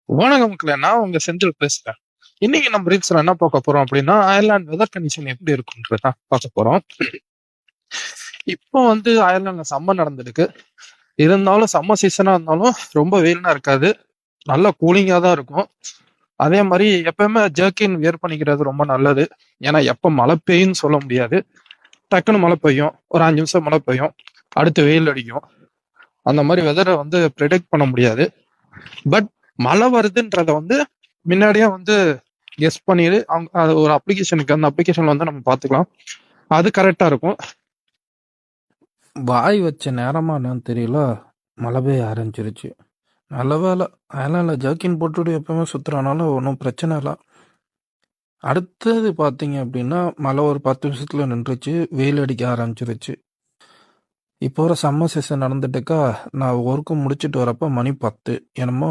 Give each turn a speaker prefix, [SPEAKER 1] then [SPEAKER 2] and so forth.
[SPEAKER 1] வணக்கம் மக்களே, நான் உங்க செந்தில் பேசுறேன். இன்னைக்கு நம்ம ரீல்ஸ்ல என்ன பார்க்க போறோம் அப்படின்னா, அயர்லாந்து வெதர் கண்டிஷன் எப்படி இருக்குன்றதான் பார்க்க போறோம். இப்போ வந்து அயர்லாந்துல சம்மர் நடந்திருக்கு. இருந்தாலும் சம்மர் சீசனா இருந்தாலும் ரொம்ப வெயில்னா இருக்காது, நல்லா கூலிங்கா தான் இருக்கும். அதே மாதிரி எப்பவுமே ஜர்க்கின் வியர் பண்ணிக்கிறது ரொம்ப நல்லது. ஏன்னா எப்ப மழை பெய்யும்னு சொல்ல முடியாது. டக்குன்னு மழை பெய்யும், ஒரு 5 நிமிஷம் மழை பெய்யும், அடுத்து வெயில் அடிக்கும். அந்த மாதிரி வெதரை வந்து ப்ரிடிக்ட் பண்ண முடியாது. பட் மழை வருதுன்றத வந்து முன்னாடியே வந்து கெஸ் பண்ணிடு அவங்க அது ஒரு அப்ளிகேஷனுக்கு, அந்த அப்ளிகேஷன்ல வந்து நம்ம பார்த்துக்கலாம். அது கரெக்டா இருக்கும்.
[SPEAKER 2] வாய் வச்ச நேரமா என்னன்னு தெரியல, மழை பெய்ய ஆரம்பிச்சிருச்சு. நல்ல வேலை அயர்லாண்டில் ஜர்க்கின் போட்டுட்டு எப்பவுமே சுற்றுறனால ஒன்றும் பிரச்சனை இல்லை. அடுத்தது பார்த்தீங்க அப்படின்னா மழை ஒரு 10 நிமிஷத்தில் நின்றுச்சு, வெயில் அடிக்க ஆரம்பிச்சிருச்சு. இப்போ ஒரு சம்மர் சீசன் நடந்துட்டுக்கா. நான் ஒர்க்கு முடிச்சுட்டு வரப்போ மணி 10 என்னமோ